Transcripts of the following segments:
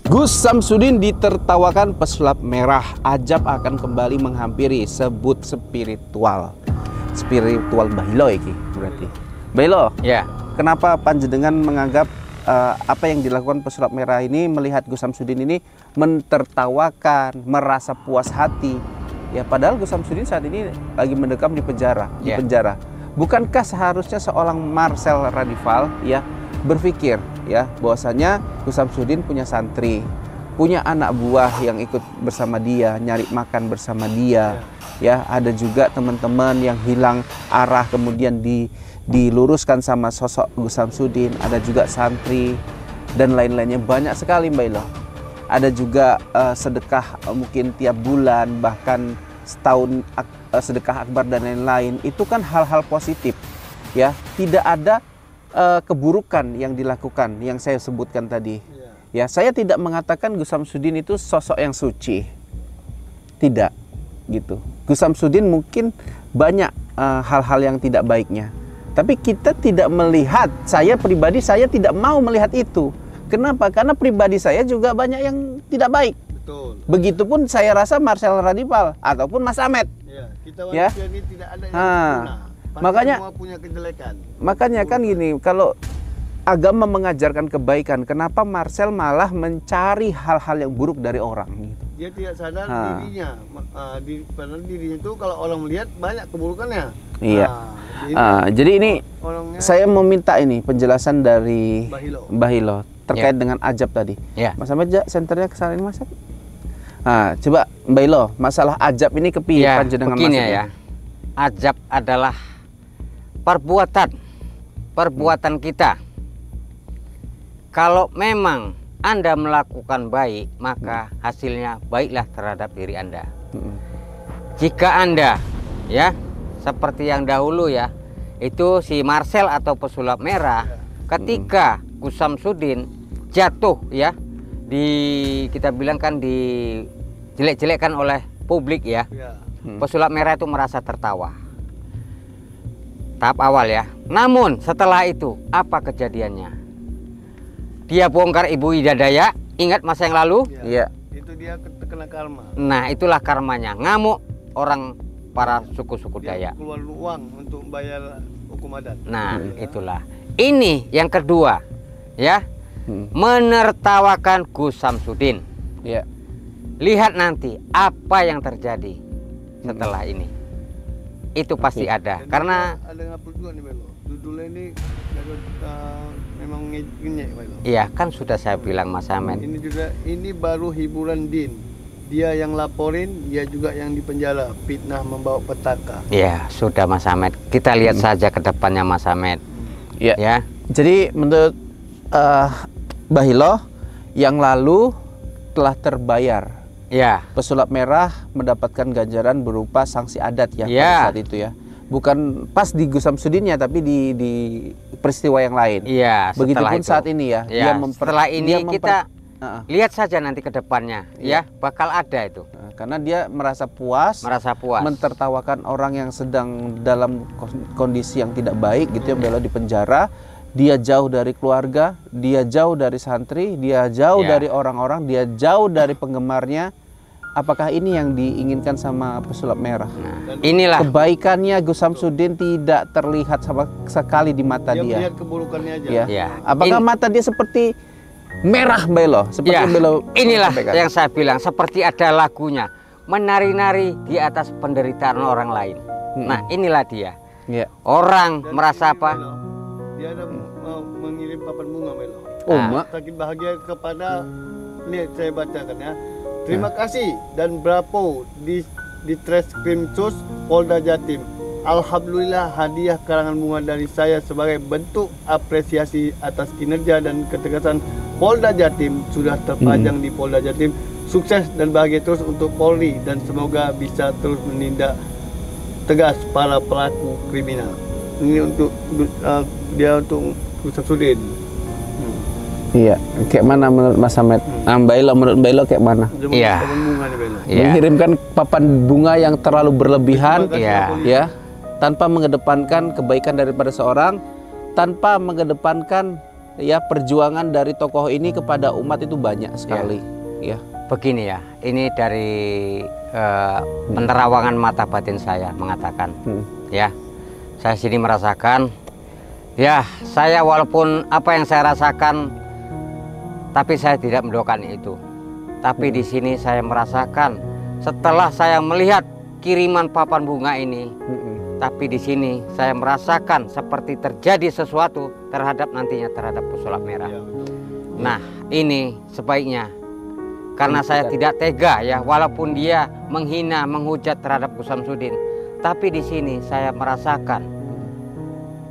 Gus Samsudin ditertawakan pesulap merah. Ajab akan kembali menghampiri, sebut spiritual. Spiritual Bahilo iki berarti. Bahilo, Ya. kenapa panjenengan menganggap apa yang dilakukan pesulap merah ini, melihat Gus Samsudin ini mentertawakan, merasa puas hati? Ya, padahal Gus Samsudin saat ini lagi mendekam di penjara, Bukankah seharusnya seorang Marcel Radival ya berpikir ya bahwasanya Gus Samsudin punya santri, punya anak buah yang ikut bersama dia, nyari makan bersama dia. Ya, ada juga teman-teman yang hilang arah kemudian diluruskan sama sosok Gus Samsudin, ada juga santri dan lain-lainnya, banyak sekali Mbak Ilo. Ada juga sedekah mungkin tiap bulan, bahkan setahun sedekah akbar dan lain-lain. Itu kan hal-hal positif ya, tidak ada keburukan yang dilakukan yang saya sebutkan tadi. Ya, saya tidak mengatakan Gus Samsudin itu sosok yang suci, tidak gitu. Gus Samsudin mungkin banyak hal-hal yang tidak baiknya, tapi kita tidak melihat. Saya pribadi, saya tidak mau melihat itu. Kenapa? Karena pribadi saya juga banyak yang tidak baik. Betul. Begitupun saya rasa Marcel Radival ataupun Mas Ahmed. Ya, kita manusia ini tidak ada yang sempurna. Pasti Makanya semua punya kejelekan. Makanya kan gini, kalau agama mengajarkan kebaikan, kenapa Marcel malah mencari hal-hal yang buruk dari orang gitu? Dia tidak sadar dirinya. Padahal dirinya itu kalau orang melihat banyak keburukannya. Iya. Jadi ini orangnya saya meminta ini penjelasan dari Bahilo. Bahilo terkait dengan ajab tadi. Mas Ahmed, senternya ke sana ini Mas. Coba Bahilo, masalah ajab ini kepiye panjenengan maksudnya ya. Ajab adalah perbuatan kita. Kalau memang Anda melakukan baik, maka hasilnya baiklah terhadap diri Anda. Jika Anda ya seperti yang dahulu ya, itu si Marcel atau pesulap merah, ketika Gus Samsudin jatuh ya, kita bilang kan dijelek-jelekkan oleh publik ya. Pesulap merah itu merasa tertawa. Tahap awal ya. Namun setelah itu apa kejadiannya? Dia bongkar Ibu Ida Dayak, ingat masa yang lalu? Iya. Itu dia kena karma. Nah, itulah karmanya. Ngamuk orang para suku-suku Dayak. Keluar uang untuk bayar hukum adat. Nah, itulah. Ini yang kedua, ya. Menertawakan Gus Samsudin. Iya. Lihat nanti apa yang terjadi setelah ini. Itu pasti ada. Dan karena ada ngapul juga nih Belo. Judulnya ini memang ngenyek Belo. Iya, kan sudah saya bilang Mas Ahmed. Ini baru hiburan Din. Dia yang laporin, dia juga yang dipenjara, fitnah membawa petaka. Iya, sudah Mas Ahmed. Kita lihat saja ke depannya Mas Ahmed. Iya. Ya. Jadi menurut Bahilo, yang lalu telah terbayar. Ya. Pesulap merah mendapatkan ganjaran berupa sanksi adat ya pada saat itu ya. Bukan pas di Gus Samsudinnya, tapi di peristiwa yang lain. Iya. Begitupun saat ini ya. Ya. Setelah ini kita lihat saja nanti ke depannya ya, bakal ada itu. Karena dia merasa puas, mentertawakan orang yang sedang dalam kondisi yang tidak baik gitu ya, bela di penjara. Dia jauh dari keluarga, dia jauh dari santri, dia jauh dari orang-orang, dia jauh dari penggemarnya. Apakah ini yang diinginkan sama pesulap merah? Nah, inilah kebaikannya Gus Samsudin tidak terlihat sama sekali di mata dia. Dia melihat keburukannya aja. Ya. Apakah mata dia seperti merah, Belo? Seperti Belo. Inilah yang saya bilang, seperti ada lagunya, menari-nari di atas penderitaan orang lain. Nah, inilah dia. Orang merasa apa? Dia ada mengirim papan bunga Melo. Saking bahagia kepada, lihat saya bacakan ya. Terima kasih dan bravo di Treskrim Sus Polda Jatim. Alhamdulillah, hadiah karangan bunga dari saya sebagai bentuk apresiasi atas kinerja dan ketegasan Polda Jatim sudah terpajang di Polda Jatim. Sukses dan bahagia terus untuk Polri dan semoga bisa terus menindak tegas para pelaku kriminal. Ini untuk dia untuk Gus Samsudin. Iya, kayak mana menurut Mas Ahmed? Menurut Bahilo kayak mana? Iya. Mengirimkan papan bunga yang terlalu berlebihan, ya, tanpa mengedepankan kebaikan daripada seorang, tanpa mengedepankan ya perjuangan dari tokoh ini kepada umat itu banyak sekali. Ya. Begini ya, ini dari penerawangan mata batin saya mengatakan, ya, saya sini merasakan, ya, saya walaupun apa yang saya rasakan, tapi saya tidak mendoakan itu. Tapi di sini saya merasakan, setelah saya melihat kiriman papan bunga ini, tapi di sini saya merasakan seperti terjadi sesuatu terhadap nantinya terhadap pesulap merah. Nah, ini sebaiknya. Karena saya tidak tega ya, walaupun dia menghina, menghujat terhadap Gus Samsudin, tapi di sini saya merasakan,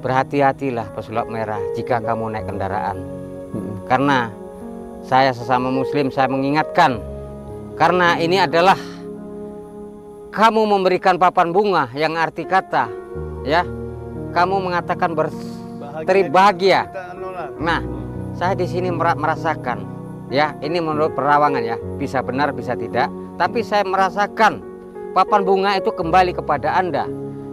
berhati-hatilah pesulap merah jika kamu naik kendaraan. Karena saya sesama Muslim, saya mengingatkan, karena ini adalah kamu memberikan papan bunga yang arti kata, ya, kamu mengatakan bahagia. Nah, saya di sini merasakan. Ya, ini menurut perawangan ya, bisa benar bisa tidak, tapi saya merasakan papan bunga itu kembali kepada Anda.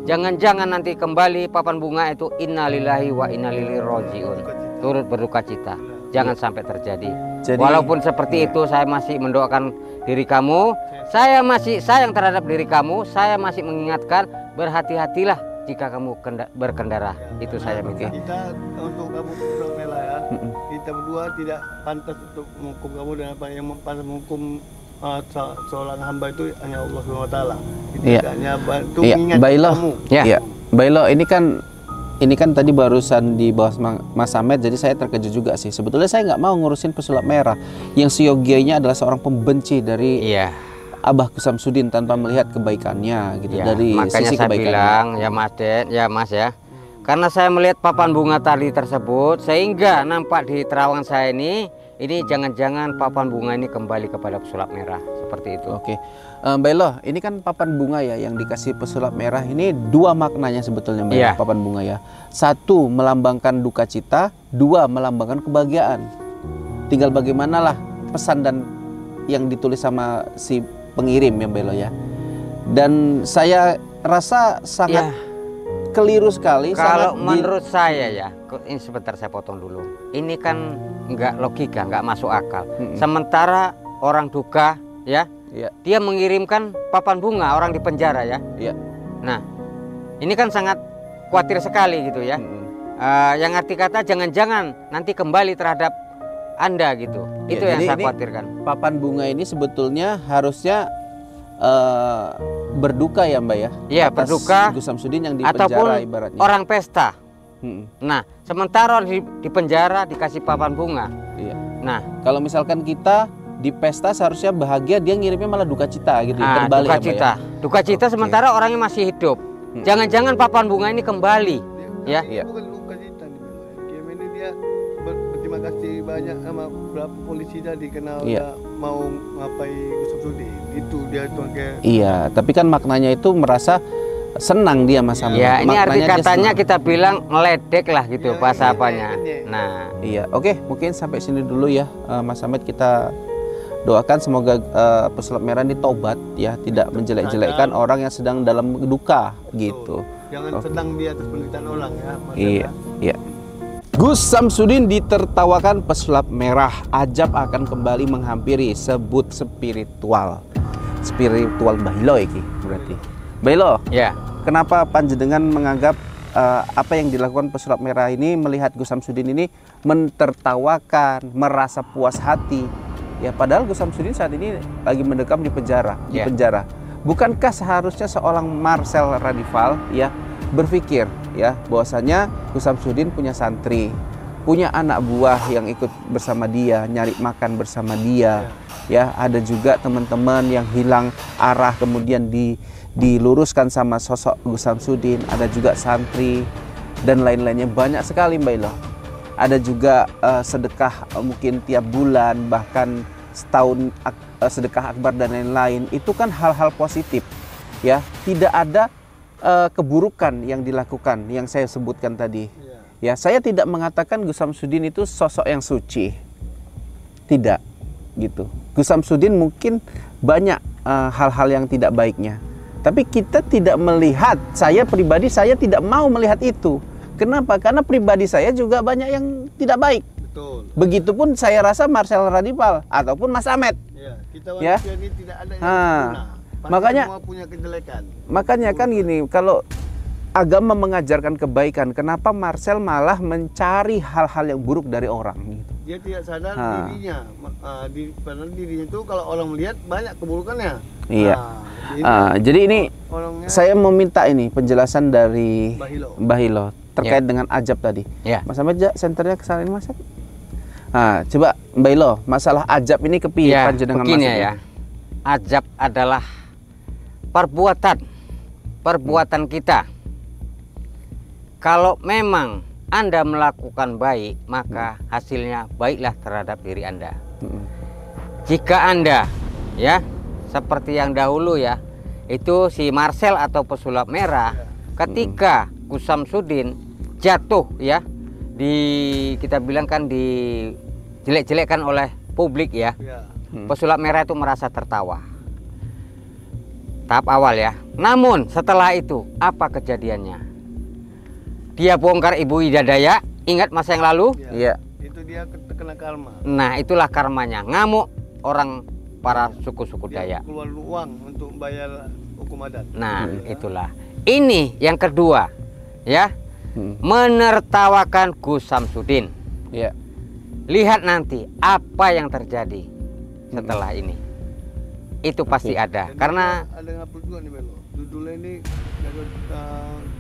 Jangan-jangan nanti kembali papan bunga itu innalillahi wa inna ilaihi rajiun, turut berduka cita. Jangan sampai terjadi. Walaupun seperti itu, saya masih mendoakan diri kamu, saya masih sayang terhadap diri kamu, saya masih mengingatkan, berhati-hatilah jika kamu berkendara. Itu saya minta. Kita untuk kamu pesulap merah ya, kita berdua tidak pantas untuk menghukum kamu, dan apa yang pantas menghukum seorang hamba itu hanya Allah SWT. Kita hanya bantu mengingatkan kamu. Iya, Bailo, ini kan tadi barusan di bawah Mas Samet, jadi saya terkejut juga sih. Sebetulnya saya nggak mau ngurusin pesulap merah yang seyogianya adalah seorang pembenci dari Abah Gus Samsudin tanpa melihat kebaikannya gitu, dari makanya sisi saya kebaikannya. bilang ya Mas Den, ya Mas ya, karena saya melihat papan bunga tadi tersebut sehingga nampak di terawangan saya ini jangan-jangan papan bunga ini kembali kepada pesulap merah seperti itu. Oke, Mbak Elo, ini kan papan bunga ya yang dikasih pesulap merah, ini dua maknanya sebetulnya Mbak Elo, papan bunga ya. Satu melambangkan duka cita, dua melambangkan kebahagiaan. Tinggal bagaimanalah pesan dan yang ditulis sama si pengirim ya Mbak Elo ya. Dan saya rasa sangat keliru sekali. Kalau menurut saya ya, ini sebentar saya potong dulu. Ini kan nggak logika, nggak masuk akal. Sementara orang duka ya, dia mengirimkan papan bunga orang di penjara ya. Nah, ini kan sangat khawatir sekali gitu ya. Yang arti kata jangan-jangan nanti kembali terhadap Anda gitu. Itu yang saya khawatirkan. Papan bunga ini sebetulnya harusnya berduka ya Mbak ya? Iya, berduka. Gus Samsudin yang di penjara ataupun ibaratnya. Orang pesta. Nah, sementara di penjara dikasih papan bunga. Nah, kalau misalkan kita di pesta seharusnya bahagia, dia ngirimnya malah duka cita gitu. Terbalik duka cita. Ya, duka cita sementara orangnya masih hidup. Jangan-jangan papan bunga ini kembali. Bukan duka cita nih. Ini dia berterima kasih banyak sama beberapa polisi tadi karena udah mau ngapai Gus Samsudin. Itu dia tuh kayak. Iya, tapi kan maknanya itu merasa senang dia Mas Samet. Ya, ini arti katanya kita bilang meledek lah gitu bahasa apanya. Nah, oke, mungkin sampai sini dulu ya Mas Samet, kita doakan semoga pesulap merah ini tobat ya, tidak menjelek-jelekkan orang yang sedang dalam duka gitu. Jangan sedang di atas penderitaan orang ya. Iya. Gus Samsudin ditertawakan pesulap merah, ajab akan kembali menghampiri, sebut spiritual Bailo iki berarti. Bailo, kenapa panjenengan menganggap apa yang dilakukan pesulap merah ini, melihat Gus Samsudin ini mentertawakan, merasa puas hati? Ya, padahal Gus Samsudin saat ini lagi mendekam di penjara. Bukankah seharusnya seorang Marcel Radival ya berpikir ya bahwasanya Gus Samsudin punya santri, punya anak buah yang ikut bersama dia, nyari makan bersama dia. Ya, ada juga teman-teman yang hilang arah kemudian diluruskan sama sosok Gus Samsudin, ada juga santri dan lain-lainnya, banyak sekali Mbak Ilo. Ada juga sedekah mungkin tiap bulan, bahkan setahun sedekah akbar dan lain-lain. Itu kan hal-hal positif ya, tidak ada keburukan yang dilakukan yang saya sebutkan tadi. Ya, saya tidak mengatakan Gus Samsudin itu sosok yang suci, tidak gitu. Gus Samsudin mungkin banyak hal-hal yang tidak baiknya, tapi kita tidak melihat. Saya pribadi, saya tidak mau melihat itu. Kenapa? Karena pribadi saya juga banyak yang tidak baik. Betul. Begitupun saya rasa Marcel Radipal ataupun Mas Amet. Ya, kita Ya. manusia ini tidak ada yang Ah, sempurna. Pasti makanya- semua punya kejelekan. Makanya kan gini, kalau agama mengajarkan kebaikan, kenapa Marcel malah mencari hal-hal yang buruk dari orang gitu? Dia tidak sadar Ah. dirinya. Padahal dirinya itu kalau orang melihat banyak keburukannya. Iya. Jadi ini orangnya saya mau minta ini penjelasan dari Bahilo. Mbah Hilo terkait dengan ajab tadi. Ya. Mas Ahmad, senternya ke sana ini Mas. Nah, coba Mbah Hilo, masalah ajab ini kepiye Ya, panjenengan begini maksudnya? ya. Ajab adalah perbuatan kita. Kalau memang Anda melakukan baik, maka hasilnya baiklah terhadap diri Anda. Mm-mm. Jika Anda ya seperti yang dahulu ya, itu si Marcel atau pesulap merah ketika Gus Samsudin jatuh ya, kita bilang kan dijelek-jelekkan oleh publik ya. Ya. Pesulap merah itu merasa tertawa. Tahap awal ya. Namun setelah itu apa kejadiannya? Dia bongkar Ibu Ida Dayak, ingat masa yang lalu? Iya. Itu dia kena karma. Nah, itulah karmanya. Ngamuk orang para suku-suku Dia Dayak. keluar uang untuk bayar hukum adat. Nah, itulah. Ini yang kedua, ya. Hmm. Menertawakan Gus Samsudin. Iya. Lihat nanti apa yang terjadi setelah ini. Itu pasti ada. Dan Karena ada ngupload juga nih Belo. Judulnya ini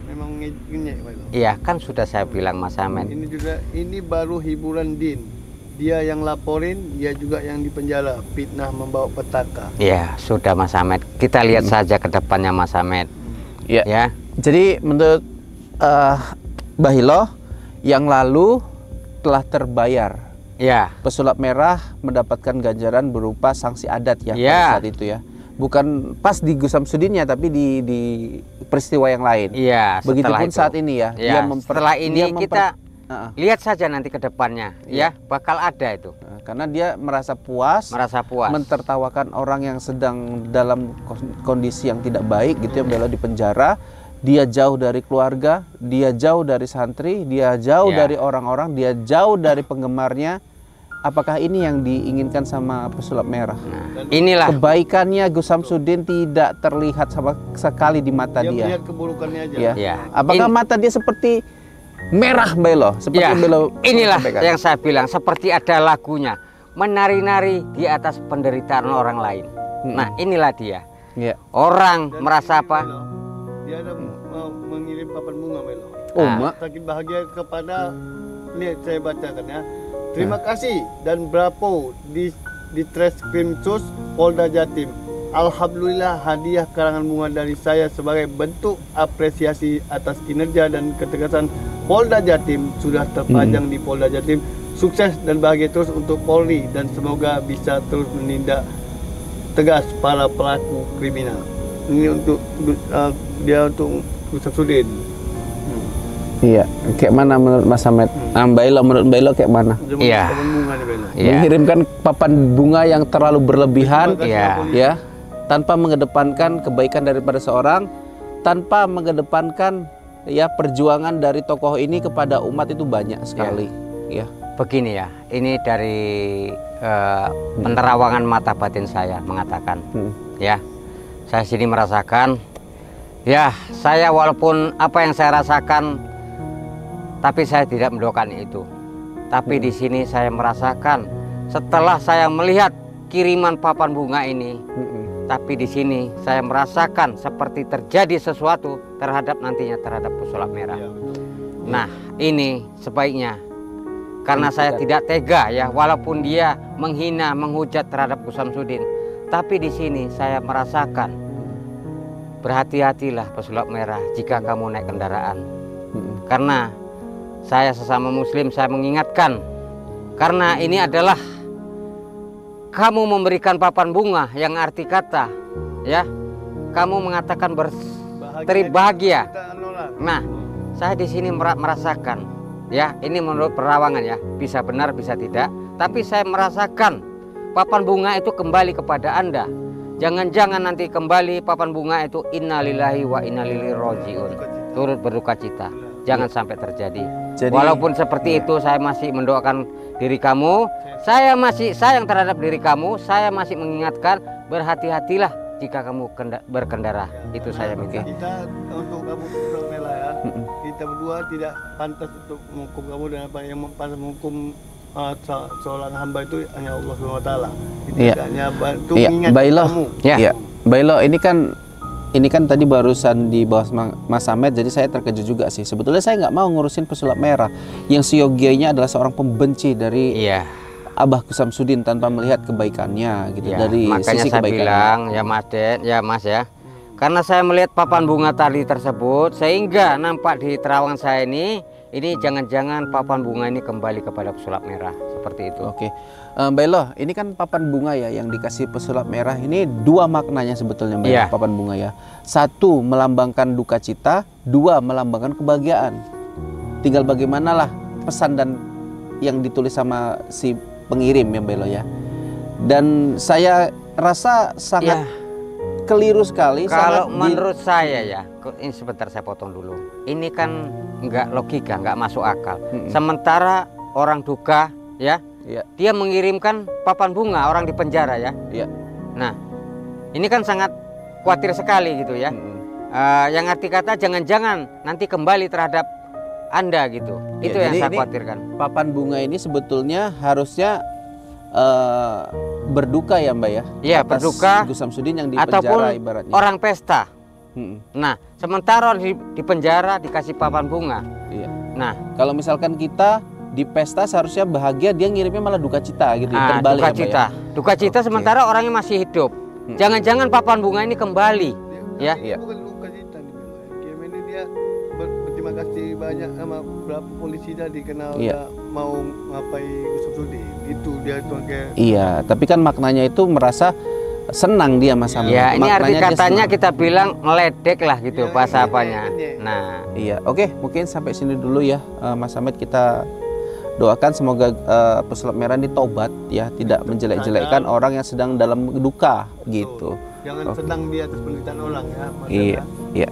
memang ngenyek Belo. iya kan sudah saya bilang Mas Amen. Ini baru hiburan Din. Dia yang laporin, dia juga yang dipenjara, fitnah membawa petaka. Iya, sudah Mas Amed. Kita lihat saja ke depannya Mas Amed. Iya. Ya. Jadi menurut Mbah Hilo, yang lalu telah terbayar. Ya. Pesulap merah mendapatkan ganjaran berupa sanksi adat ya Ya. pada saat itu ya. Bukan pas di Gus Samsudinnya tapi di peristiwa yang lain. Iya, setelah Begitupun itu. saat ini ya. Ya, setelah ini kita Heeh. lihat saja nanti ke depannya, ya, bakal ada itu. Nah, karena dia merasa puas, Merasa puas. mentertawakan orang yang sedang dalam kondisi yang tidak baik gitu ya, bela di penjara. Dia jauh dari keluarga, dia jauh dari santri, dia jauh Ya. dari orang-orang, dia jauh dari penggemarnya. Apakah ini yang diinginkan sama pesulap merah? Nah, inilah Kebaikannya Gus Samsudin tidak terlihat sama sekali di mata Dia dia. melihat keburukannya aja. Ya. Ya. Apakah mata dia seperti merah Belo? Seperti ya, Belo inilah sampaikan? yang saya bilang, seperti ada lagunya, menari-nari di atas penderitaan orang lain. Nah, inilah dia. Ya. Orang Dan merasa ini, apa? Belo, dia ada mengirim papan bunga Belo. Oh, Nah. Mak. Saking bahagia kepada, lihat saya bacakan ya. Terima kasih dan bravo di Treskrim Sus Polda Jatim. Alhamdulillah hadiah karangan bunga dari saya sebagai bentuk apresiasi atas kinerja dan ketegasan Polda Jatim sudah terpajang di Polda Jatim. Sukses dan bahagia terus untuk Polri dan semoga bisa terus menindak tegas para pelaku kriminal. Ini untuk dia untuk Gus Samsudin. Iya, kayak mana menurut Mas Ahmed? Mbak Ilo, menurut Mbak Ilo kayak mana? Iya. Papan bunga nih Belo. Iya. Mengirimkan papan bunga yang terlalu berlebihan, Terima kasih, Iya. polisi. ya, tanpa mengedepankan kebaikan daripada seorang, tanpa mengedepankan ya perjuangan dari tokoh ini kepada umat itu banyak sekali, ya. Begini ya, ini dari penerawangan mata batin saya mengatakan, ya, saya sini merasakan, ya, saya walaupun apa yang saya rasakan, tapi saya tidak mendoakan itu. Tapi di sini saya merasakan, setelah saya melihat kiriman papan bunga ini, tapi di sini saya merasakan seperti terjadi sesuatu terhadap nantinya terhadap pesulap merah. Ya, betul. Nah, ini sebaiknya karena saya tidak tega ya, walaupun dia menghina, menghujat terhadap Gus Samsudin, tapi di sini saya merasakan berhati-hatilah pesulap merah jika kamu naik kendaraan. Karena saya sesama muslim, saya mengingatkan, karena ini adalah kamu memberikan papan bunga yang arti kata, ya, kamu mengatakan bahagia. Kita nolak. Nah, saya di sini merasakan, ya, ini menurut perawangan ya, bisa benar bisa tidak, tapi saya merasakan papan bunga itu kembali kepada Anda. Jangan-jangan nanti kembali papan bunga itu innalillahi wa inna ilaihi rajiun, turut berduka cita. Jangan sampai terjadi. Jadi- Walaupun seperti itu, saya masih mendoakan diri kamu, saya masih sayang terhadap diri kamu, saya masih mengingatkan berhati-hatilah jika kamu berkendara. Itu saya minta. Kita untuk kamu Pulau Merah ya, kita berdua tidak pantas untuk menghukum kamu dan apa yang pantas menghukum seorang hamba itu hanya Allah SWT. Iya. Hanya bantu Iya, mengingat Bailo. kamu. Ya. Iya, Bailo, ini kan tadi barusan di bawah Mas Samet, jadi saya terkejut juga sih. Sebetulnya saya nggak mau ngurusin pesulap merah yang seyogianya adalah seorang pembenci dari Iya. Abah Samsudin tanpa melihat kebaikannya gitu, Ya, dari makanya sisi saya kebaikannya. bilang ya Mas Den, ya Mas ya. Karena saya melihat papan bunga tadi tersebut sehingga nampak di terawangan saya ini jangan-jangan papan bunga ini kembali kepada pesulap merah seperti itu. Oke, Bailo, ini kan papan bunga ya yang dikasih pesulap merah. Ini dua maknanya sebetulnya, Mbak, Iya. papan bunga ya. Satu, melambangkan duka cita. Dua, melambangkan kebahagiaan. Tinggal bagaimanalah pesan dan yang ditulis sama si pengirim ya, Bailo ya. Dan saya rasa sangat keliru sekali. Kalau sangat menurut saya ya, ini sebentar saya potong dulu. Ini kan nggak logika, nggak masuk akal. Sementara orang duka ya, Iya. dia mengirimkan papan bunga orang di penjara ya. Iya. Nah, ini kan sangat khawatir sekali gitu ya. Yang arti kata jangan-jangan nanti kembali terhadap Anda gitu. Ya, Itu yang jadi saya ini khawatirkan. Papan bunga ini sebetulnya harusnya berduka ya, Mbak ya. Iya, Atas berduka Gus Samsudin yang di Ataupun penjara ibaratnya. orang pesta. Mm-mm. Nah, sementara di penjara dikasih papan bunga. Iya. Nah, Kalau misalkan kita di pesta seharusnya bahagia, dia ngirimnya malah duka cita gitu. Terbalik duka ya, Mbak cita. ya? Duka cita Oke. sementara orangnya masih hidup. Jangan-jangan papan bunga ini kembali. Ya. Iya. Bukan luka cita nih, Bel. Game ini dia berterima kasih banyak sama berapa polisi tadi karena Iya. udah mau ngapai Gus Samsudin. Itu dia tuh kayak Iya, tapi kan maknanya itu merasa senang dia Mas Samet. Ya, ini arti Maknanya dia katanya senang. kita bilang meledek lah gitu Iya, bahasa iya, apanya. iya. Nah, Iya, oke, mungkin sampai sini dulu ya, Mas Samet. Kita doakan semoga pesulap merah ini tobat ya, tidak menjelek-jelekkan orang yang sedang dalam duka gitu. jangan senang di atas penderitaan orang ya. Mas. Iya, iya.